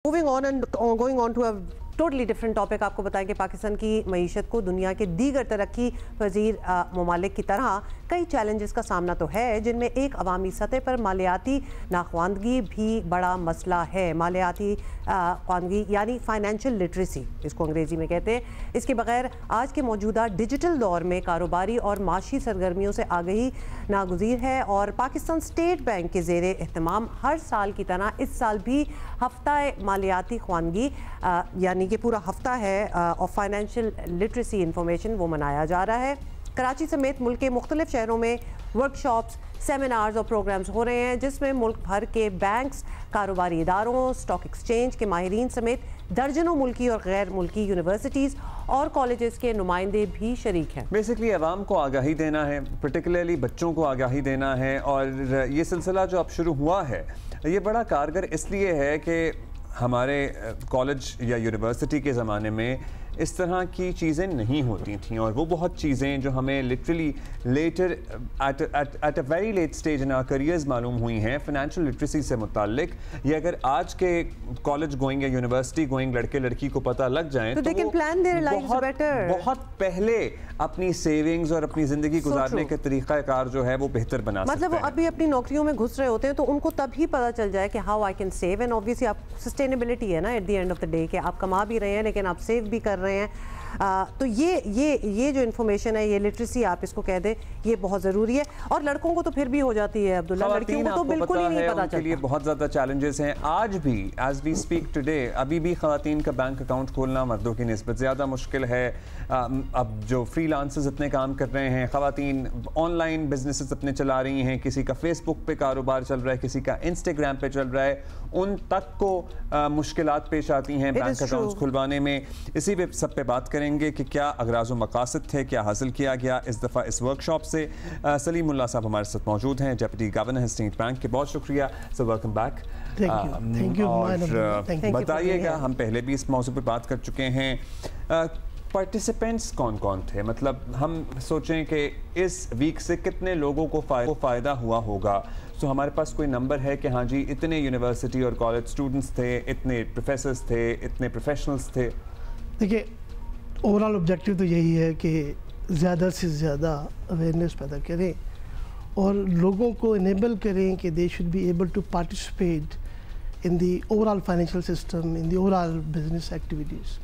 Moving on and going on to a totally different topic, आपको बताएं कि पाकिस्तान की मईशत को दुनिया के दीगर तरक्की पजीर ममालिक की तरह कई चैलेंजेस का सामना तो है, जिनमें एक अवामी सतह पर मालियाती नाख्वानदगी भी बड़ा मसला है। मालियाती ख्वानगी यानी फाइनेंशियल लिटरेसी इसको अंग्रेज़ी में कहते हैं। इसके बगैर आज के मौजूदा डिजिटल दौर में कारोबारी और माशी सरगर्मियों से आगही नागुज़ीर है और पाकिस्तान स्टेट बैंक के ज़ेरे एहतमाम हर साल की तरह इस साल भी हफ्ता मालियाती ख्वानगी यानी कि पूरा हफ्ता है ऑफ फाइनेंशियल लिटरेसी इंफॉर्मेशन वो मनाया जा रहा है। कराची समेत मुल्क के मुख्तलिफ शहरों में वर्कशॉप्स, सेमिनार्स और प्रोग्राम्स हो रहे हैं, जिसमें मुल्क भर के बैंक्स, कारोबारी इदारों, स्टॉक एक्सचेंज के माहिरीन समेत दर्जनों मुल्की और गैर मुल्की यूनिवर्सिटीज़ और कॉलेजेस के नुमाइंदे भी शरीक हैं। बेसिकली अवाम को आगाही देना है, पर्टिकुलरली बच्चों को आगाही देना है, और ये सिलसिला जो अब शुरू हुआ है ये बड़ा कारगर इसलिए है कि हमारे कॉलेज या यूनिवर्सिटी के ज़माने में इस तरह की चीज़ें नहीं होती थीं, और वो बहुत चीज़ें जो हमें literally later at a very late stage in our careers मालूम हुई हैं फाइनेंशियल लिटरेसी से मुताल्लिक। ये अगर आज के कॉलेज गोइंग या यूनिवर्सिटी गोइंग लड़के लड़की को पता लग जाए तो बहुत पहले अपनी सेविंग्स और अपनी ज़िंदगी गुजारने के तरीक़ाकार जो है वो बेहतर बना सकते हैं। मतलब वो अभी अपनी नौकरियों में घुस रहे होते हैं तो उनको तभी पता चल जाए कि how I can save, and obviously आप सस्टेनेबिलिटी है ना at the end of the day, कि आप कमा भी रहे हैं लेकिन आप सेव भी कर रहे हैं। तो ये जो इन्फॉर्मेशन है, ये लिटरेसी आप इसको कह दें, ये बहुत ज़रूरी है। और लड़कों को तो फिर भी हो जाती है अब्दुल्ला, लड़कियों को तो बिल्कुल ही नहीं पता चलता। उनके लिए बहुत ज़्यादा चैलेंजेस हैं आज भी, एज वी स्पीक टुडे। अभी भी ख़वातीन का बैंक अकाउंट खोलना मर्दों की निस्बत ज़्यादा मुश्किल है। अब जो फ्रीलांसर्स इतने काम कर रहे हैं, ख़वातीन ऑनलाइन बिजनेसेस अपने चला रही हैं, किसी का फेसबुक पे कारोबार चल रहा है, किसी का इंस्टाग्राम पे चल रहा है, उन तक को मुश्किलात पेश आती हैं बैंक अकाउंट्स खुलवाने में। इसी पे सब पे बात करेंगे कि क्या अगराज़ व मकासद थे, क्या हासिल किया गया इस दफ़ा इस वर्कशॉप से। सलीमुल्लाह साहब हमारे साथ मौजूद हैं, डेप्यूटी गवर्नर स्टेट बैंक के। बहुत शुक्रिया सर, वेलकम बैक। और बताइएगा, हम पहले भी इस मौजू पर बात कर चुके हैं, पार्टिसिपेंट्स कौन कौन थे? मतलब हम सोचें कि इस वीक से कितने लोगों को फ़ायदा हुआ होगा। तो हमारे पास कोई नंबर है कि हाँ जी इतने यूनिवर्सिटी और कॉलेज स्टूडेंट्स थे, इतने प्रोफेसर्स थे, इतने प्रोफेशनल्स थे? देखिए, ओवरऑल ऑब्जेक्टिव तो यही है कि ज़्यादा से ज़्यादा अवेयरनेस पैदा करें और लोगों को इनेबल करें कि they should be able to participate in the overall financial system, in the overall business activities,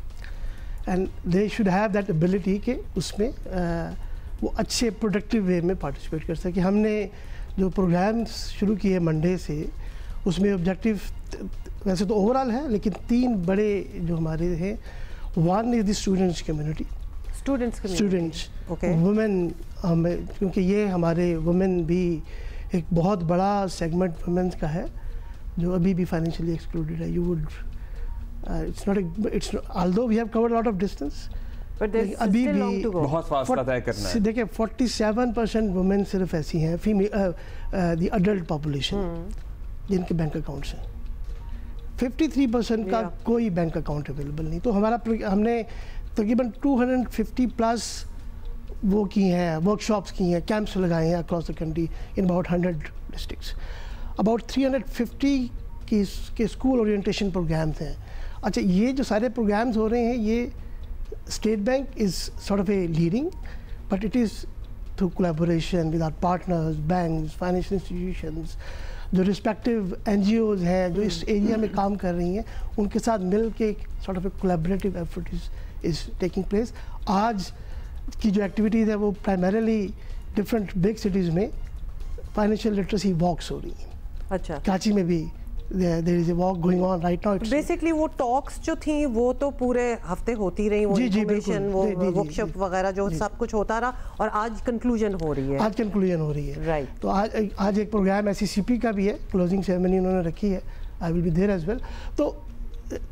and they should have that ability कि उसमें वो अच्छे प्रोडक्टिव वे में पार्टिसिपेट कर सके। हमने जो प्रोग्राम्स शुरू किए मंडे से, उसमें ऑब्जेक्टिव वैसे तो ओवरऑल है, लेकिन 3 बड़े जो हमारे हैं, one is the students community, students women, क्योंकि ये हमारे वुमेन भी एक बहुत बड़ा सेगमेंट वुमेन्स का है जो अभी भी फाइनेंशियली एक्सक्लूडेड है। You would it's although we have covered a lot of distance, but अभी भी बहुत फासला तय करना है। देखिए 47% वुमेन सिर्फ ऐसी हैं, फीमेल द अडल्ट पॉपुलेशन जिनके बैंक अकाउंट्स हैं, 53% का कोई बैंक अकाउंट अवेलेबल नहीं। तो हमने तकरीबन 250 प्लस वो की हैं, वर्कशॉप्स की हैं, कैंप्स लगाए हैं across the country in about 100 districts. About 350 के स्कूल ओरिएंटेशन प्रोग्राम्स हैं। अच्छा, ये जो सारे प्रोग्राम्स हो रहे हैं, ये state bank is sort of a leading, but it is through collaboration with our partners, banks, financial institutions, जो रिस्पेक्टिव NGOs हैं जो इस एरिया में काम कर रही हैं, उनके साथ मिल के एक sort of A collaborative effort is taking place. आज की जो एक्टिविटीज़ है वो प्राइमरीली डिफरेंट बिग सिटीज़ में फाइनेंशियल लिटरेसी वॉक्स हो रही हैं। अच्छा, कराची में भी there is a walk going on right now. Basically वो टॉक्स जो थी वो तो पूरे हफ्ते होती रही, वो इन्फॉर्मेशन, वो वर्कशॉप वगैरह जो सब कुछ होता रहा, और आज कंक्लूजन हो रही है। आज कंक्लूजन हो रही है, राइट। तो आज एक प्रोग्राम SCCP का भी है, क्लोजिंग सेरेमनी उन्होंने रखी है, I will be there as well. तो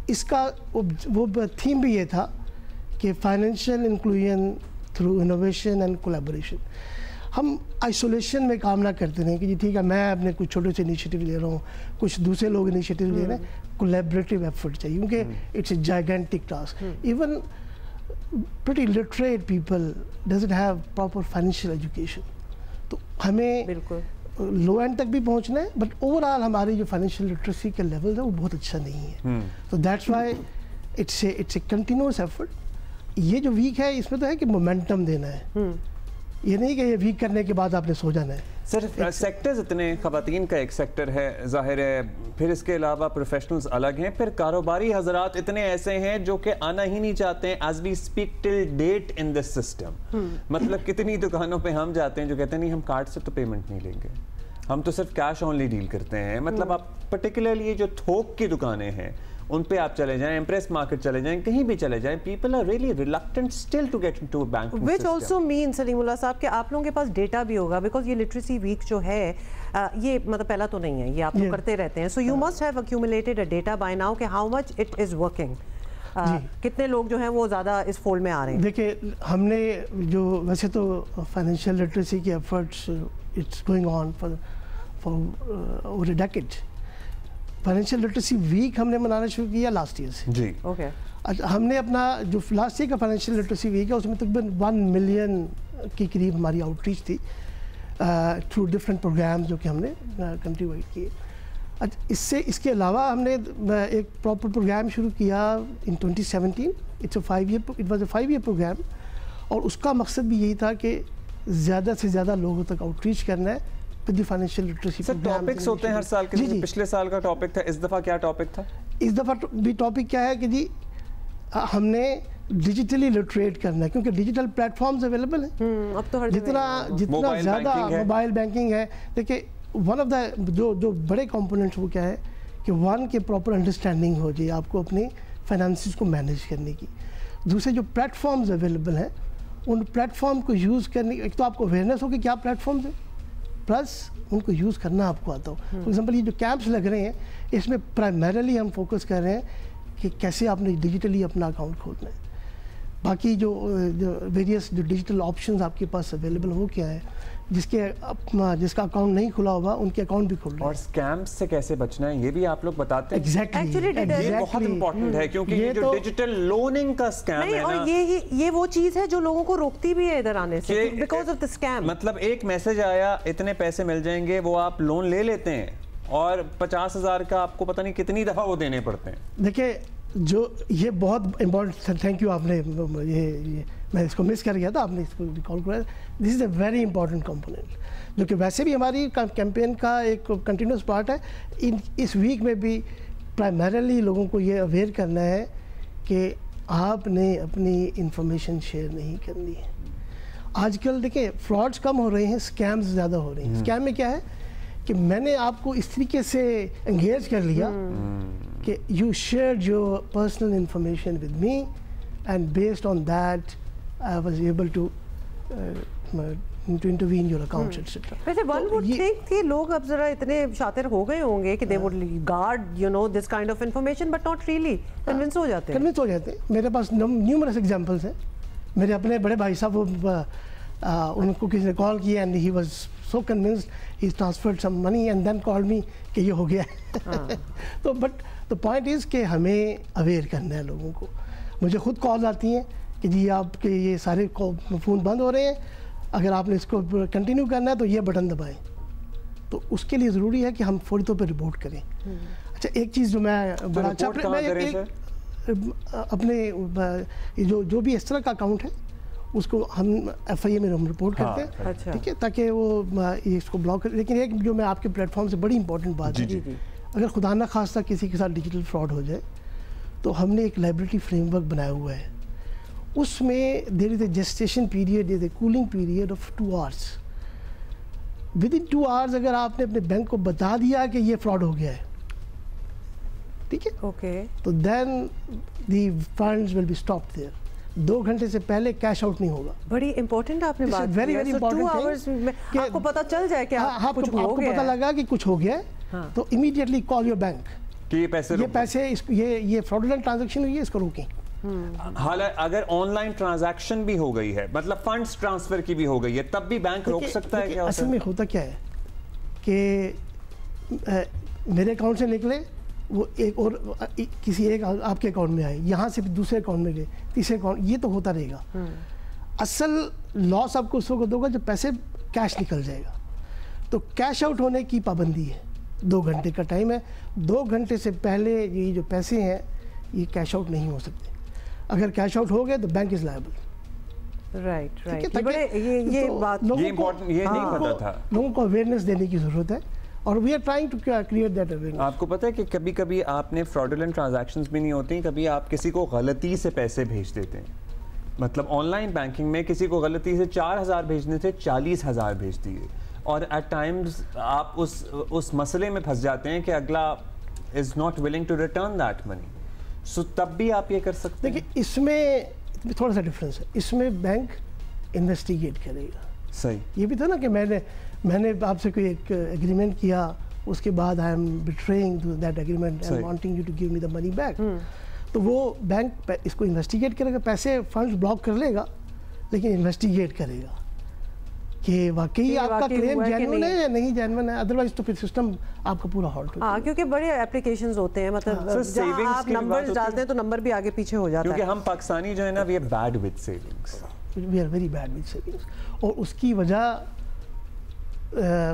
इसका वो थीम भी ये था कि financial inclusion through innovation and collaboration. हम आइसोलेशन में काम ना करते रहें कि जी ठीक है मैं अपने कुछ छोटे से इनिशिएटिव ले रहा हूँ, कुछ दूसरे लोग इनिशिएटिव ले रहे हैं। कोलैबोरेटिव एफर्ट चाहिए, क्योंकि it's a gigantic task. Even pretty literate people doesn't have proper financial education, तो हमें لو اینڈ تک بھی پہنچنا ہے, بٹ اوور آل ہماری جو فائنینشیل لٹریسی کا لیول ہے وہ بہت اچھا نہیں ہے. تو that's why it's a continuous effort. یہ جو ویک ہے اس میں تو ہے کہ مومنٹم دینا ہے, یہ نہیں کہ یہ ویک کرنے کے بعد آپ نے سو جانا ہے. صرف سیکٹرز اتنے, خواتین کا ایک سیکٹر ہے ظاہر ہے, پھر اس کے علاوہ پروفیشنلز الگ ہیں, پھر کاروباری حضرات اتنے ایسے ہیں جو کہ آنا ہی نہیں چاہتے ہیں as we speak till date in this system. مطلب کتنی دکانوں پہ ہم جاتے ہیں جو کہتے ہیں نہیں ہم کارڈ سے تو پیمنٹ نہیں لیں گے, ہم تو صرف کیش اونلی ڈیل کرتے ہیں. مطلب آپ پرٹیکولرلی جو تھوک کی دکانیں ہیں ان پہ آپ چلے جائیں, امپریس مارکیٹ چلے جائیں, کہیں بھی چلے جائیں, people are really reluctant still to get into banking which also مین سلیم اللہ صاحب کہ آپ لوگوں کے پاس ڈیٹا بھی ہوگا, بیکاز یہ لٹریسی ویک جو ہے یہ مطلب پہلا تو نہیں ہے, یہ آپ لوگ کرتے رہتے ہیں. So you must have accumulated a data by now کہ how much it is working, کتنے لوگ جو ہیں وہ زیادہ اس فولڈ میں آ رہے ہیں. دیکھیں ہم نے جو ویسے تو فائنینشیل لٹریسی کے efforts it's going on for over a decade. Financial literacy week ہم نے منانا شروع کیا لاسٹ ایئر سے. جی اوکے. ہم نے اپنا جو لاسٹ ایئر کا فائنینشیل لٹریسی ویک ہے اس میں تقریباً 1 ملین کی قریب ہماری آؤٹ ریچ تھی تھرو ڈفرینٹ پروگرامز جو کہ ہم نے کنٹری وائڈ کیے. اس کے علاوہ ہم نے ایک پراپر پروگرام شروع کیا in 2017. It was a 5 year program, اور اس کا مقصد بھی یہی تھا کہ زیادہ سے زیادہ لوگوں تک آؤٹ ریچ کرنا ہے. فائنینشیل لٹریسی ٹاپکس ہوتے ہیں ہر سال کے, پچھلے سال کا ٹاپک تھا, اس دفعہ کیا ٹاپک تھا؟ اس دفعہ بھی ٹاپک کیا ہے کہ جی ہم نے ڈیجیٹلی لٹریٹ کرنا ہے, کیونکہ ڈیجیٹل پلیٹ فارمز اویلیبل ہیں. اب تو جتنا زیادہ موبائل بینکنگ ہے. دیکھیں ون آف دا جو بڑے کمپوننٹس وہ کیا ہے کہ ون کے پراپر انڈرسٹینڈنگ ہو جائے آپ کو اپنے فائنانسز کو مینیج کرنے کی. دوسرے جو پلیٹ فارمز اویلیبل ہیں ان پلیٹ فارم کو یوز کرنے, ایک تو آپ کو اویئرنیس ہو کہ کیا پلیٹ فارمز ہیں, پلس ان کو یوز کرنا آپ کو آتا ہو. فار ایگزامپل یہ جو کیمپس لگ رہے ہیں اس میں پرائمریلی ہم فوکس کر رہے ہیں کہ کیسے آپ نے ڈیجیٹلی اپنا اکاؤنٹ کھولنا ہے. باقی جو ویریس جو ڈیجیٹل آپشنز آپ کے پاس اویلیبل وہ کیا ہے, جس کا اکاؤنٹ نہیں کھلا ہوگا ان کے اکاؤنٹ بھی کھل رہے ہیں. اور اسکیمز سے کیسے بچنا ہے یہ بھی آپ لوگ بتاتے ہیں. ایگزیکٹلی یہ بہت امپورٹنٹ ہے کیونکہ یہ جو ڈیجیٹل لوننگ کا اسکیم ہے نا, اور یہ وہ چیز ہے جو لوگوں کو روکتی بھی ہے ادھر آنے سے بیکاز آف دی اسکیم. مطلب ایک میسج آیا اتنے پیسے مل جائیں گے, وہ آپ لون لے لیتے ہیں اور 50,000 کا آپ کو پتہ نہیں کتنی دفعہ وہ دینے پڑتے ہیں. دیکھیں جو یہ بہت امپورٹنٹ, تھینک یو, آپ نے یہ میں اس کو مس کر گیا تھا, آپ نے اس کو ریکال کرایا. دس از اے ویری امپورٹنٹ کمپوننٹ جو کہ ویسے بھی ہماری کیمپین کا ایک کنٹینیوس پارٹ ہے. اس ویک میں بھی پرائمریلی لوگوں کو یہ اویئر کرنا ہے کہ آپ نے اپنی انفارمیشن شیئر نہیں کرنی ہے. آج کل دیکھیں فراڈز کم ہو رہے ہیں, اسکیمز زیادہ ہو رہے ہیں. اسکیم میں کیا ہے کہ میں نے آپ کو اس طریقے سے انگیج کر لیا کہ you shared your personal information with me and based on that I was able to intervene your accounts etc. ویسے one would think کہ لوگ اب ذرا اتنے شاطر ہو گئے ہوں گے کہ they would guard this kind of information but not really convince ہو جاتے ہیں. میرے پاس numerous examples ہیں. میرے اپنے بڑے بھائی صاحب ان کو کسی نے کال کیا and he was so convinced he transferred some money and then called me کہ یہ ہو گیا ہے. تو but the point is کہ ہمیں اویئر کرنا ہے لوگوں کو. مجھے خود کال آتی ہیں کہ جی آپ کے یہ سارے فون بند ہو رہے ہیں, اگر آپ نے اس کو کنٹینیو کرنا ہے تو یہ بٹن دبائیں. تو اس کے لیے ضروری ہے کہ ہم فوری طور پہ رپورٹ کریں. اچھا ایک چیز جو میں بڑا اچھا اپنے جو بھی اس طرح کا اکاؤنٹ ہے اس کو ہم ایف آئی اے میں ہم رپورٹ کرتے ہیں, ٹھیک ہے, تاکہ وہ اس کو بلاک کریں. لیکن ایک جو میں آپ کے پلیٹ فارم سے بڑی امپورٹنٹ بات ہے, اگر خدا نہ خواستہ کسی کے ساتھ ڈیجیٹل فراڈ ہو جائے تو ہم نے ایک لائبلٹی فریم ورک بنایا ہوا ہے. اس میں there is a gestation period, there is a cooling period of 2 hours. Within 2 hours اگر آپ نے اپنے بینک کو بتا دیا کہ یہ فراڈ ہو گیا ہے, ٹھیک ہے, اوکے, تو then the funds will be stop there. 2 گھنٹے سے پہلے کیش آؤٹ نہیں ہوگا. بڑی امپورٹنٹ آپ نے بات کی. Very very important. آپ کو پتہ چل جائے کہ آپ کو پتہ لگا کہ کچھ ہو گیا ہے تو امیڈیٹلی کال یور بینک کہ یہ پیسے یہ فراڈولنٹ ٹرانزیکشن ہوئی ہے, اس کو روکیں. حالانکہ اگر آن لائن ٹرانزیکشن بھی ہو گئی ہے, مطلب فنڈز ٹرانسفر کی بھی ہو گئی ہے, تب بھی بینک روک سکتا ہے کیا؟ اصل میں ہوتا کیا ہے کہ میرے اکاؤنٹ سے نکلے وہ ایک اور کسی ایک آپ کے اکاؤنٹ میں آئے, یہاں سے دوسرے اکاؤنٹ میں گئے, تیسرے اکاؤنٹ, یہ تو ہوتا رہے گا. اصل لاس آپ کو اس وقت ہوگا جب پیسے کیش نکل جائے گا. तो कैश आउट होने की पाबंदी है, 2 घंटे का टाइम है, 2 घंटे से पहले ये जो पैसे हैं ये कैश आउट नहीं हो सकते। अगर कैश आउट हो गए तो बैंक इज लायबल। राइट है, राइट, बड़े ये बात ये इम्पोर्टेंट, ये नहीं पता था। लोगों को अवेयरनेस देने की ज़रूरत है और we are trying to create that awareness. आपको पता है कि कभी कभी आपने फ्रॉडुलेंट ट्रांजैक्शंस भी नहीं होती, कभी आप किसी को गलती से पैसे भेज देते हैं। मतलब ऑनलाइन बैंकिंग में किसी को गलती से 4,000 भेजने थे, 40,000 भेज दिए, और एट टाइम्स आप उस मसले में फंस जाते हैं कि अगला is not willing to return that money. So तब भी आप ये कर सकते हैं। देखिए इसमें थोड़ा सा डिफरेंस है, इसमें बैंक इन्वेस्टिगेट करेगा। सही, ये भी था ना कि मैंने आपसे कोई एक एग्रीमेंट किया, उसके बाद I am betraying that agreement and wanting you to give me the money back. तो वो बैंक इसको इन्वेस्टिगेट करेगा, पैसे फंड्स ब्लॉक कर लेगा, लेकिन इन्वेस्टिगेट करेगा कि वाकई आपका क्लेम जेन्युइन है या नहीं जेन्युइन है, अदरवाइज तो फिर सिस्टम आपका पूरा हॉल्ट हो। हाँ, क्योंकि बड़े एप्लीकेशंस होते हैं, मतलब जहाँ आप नंबर्स डालते हैं तो नंबर भी आगे पीछे हो जाता है। क्योंकि हम पाकिस्तानी जो है ना, we are bad with savings, we are very bad with savings, और उसकी वजह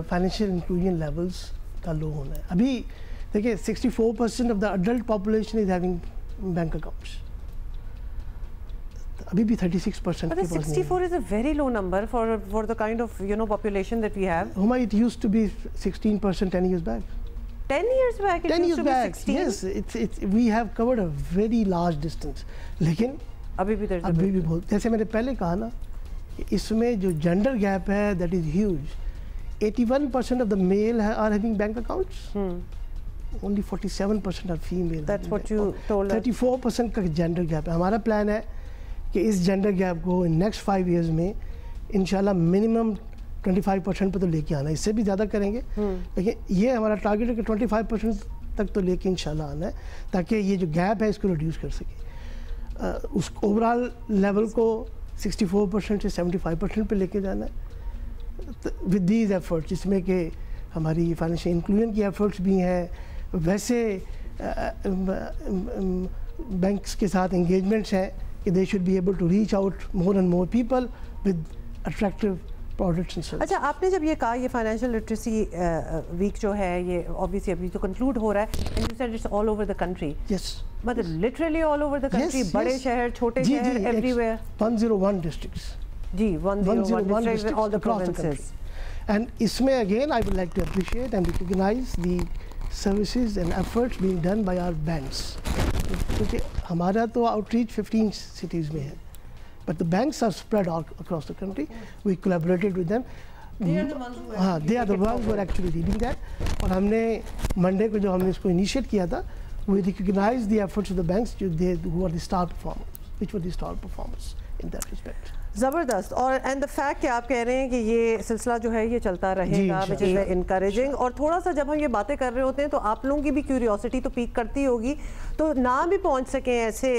फाइनेंशियल इंक्लूजन लेवल्स का लो होना है। अभी देखिए 64% of the adult population is having bank accounts, अभी भी 36% But 64 is a very low number for the kind of population that we have. Huma, it used to be 16% 10 years back. 10 years back it 10 used years to be back, 16. yes, we have covered a very large distance. लेकिन अभी भी बहुत, जैसे मैंने पहले कहा ना, इसमें जो जेंडर गैप है that is huge. 81% of the male are having bank accounts. Only 47% are female. That's what you told us. 34% का जेंडर गैप है। हमारा प्लान है कि इस जेंडर गैप को इन नेक्स्ट 5 इयर्स में इंशाल्लाह मिनिमम 25% पे तो लेके आना है, इससे भी ज़्यादा करेंगे, लेकिन ये हमारा टारगेट है कि 25% तक तो लेके इंशाल्लाह आना है, ताकि ये जो गैप है इसको रिड्यूस कर सके। उस ओवरऑल लेवल को 64% से 75% पे लेके जाना है विद दीज एफर्ट्स, जिसमें कि हमारी फाइनेंशियल इंक्लूजन की एफर्ट्स भी हैं, वैसे बैंक्स के साथ इंगेजमेंट्स हैं कि they should be able to reach out more and more people with attractive products and services. अच्छा, आपने जब ये कहा ये फाइनेंशियल लिटरेसी वीक जो है ये ऑब्वियसली अभी तो कंक्लूड हो रहा है, and you said it's all over the country. Yes. मतलब literally all over the country, बड़े शहर, छोटे शहर, everywhere. 101 districts. Ji, 101 districts all the across the provinces. country. And इसमें again I would like to appreciate and recognize the services and efforts being done by our banks. क्योंकि हमारा तो outreach 15 cities में है, but the banks are spread out across the country. We collaborated with them. They are the ones who हाँ, they are the ones who are actually leading that. और हमने Monday को जो हमने इसको इनिशिएट किया था, we recognize the efforts of the banks who are the star performers, which were the star performers in that respect. ज़बरदस्त। और एंड द फैक्ट कि आप कह रहे हैं कि ये सिलसिला जो है ये चलता रहेगा, विच इज़ इनकरेजिंग। और थोड़ा सा जब हम ये बातें कर रहे होते हैं तो आप लोगों की भी क्यूरियोसिटी तो पीक करती होगी, तो ना भी पहुंच सकें ऐसे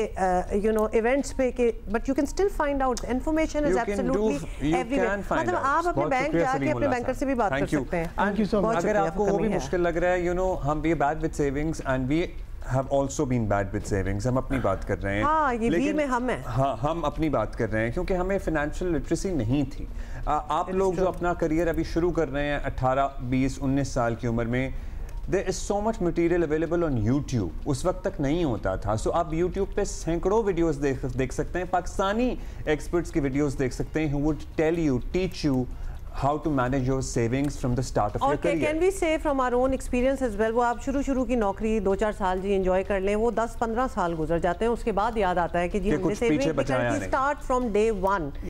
इवेंट्स पे कि but you can still find out information is absolutely everywhere. मतलब आप अपने बैंक जाके अपने बैंकर से भी बात कर सकते हैं। Thank you so much. अगर आपको वो भी मुश्किल लग रहा है, हम we bad with savings and we have also been bad with savings, हम अपनी बात कर रहे हैं। हाँ, ये भी में हम हैं। हाँ, हम अपनी बात कर रहे हैं क्योंकि हमें फाइनेंशियल लिटरेसी नहीं थी। आप लोग जो अपना करियर अभी शुरू कर रहे हैं 18, 20, 19 साल की उम्र में, there is so much material available on YouTube, उस वक्त तक नहीं होता था। सो आप YouTube पे सैकड़ों वीडियोस देख सकते हैं, पाकिस्तानी एक्सपर्ट्स की वीडियोस देख सकते हैं who would tell you, teach you how to manage your savings from the start of your career. Can we say from our own experience as well, वो आप शुरू की नौकरी 2-4 साल जी एंजॉय कर लें, वो 10-15 साल गुजर जाते हैं, उसके बाद याद आता है कि जी हमने सेविंग करनी स्टार्ट फ्रॉम डे 1।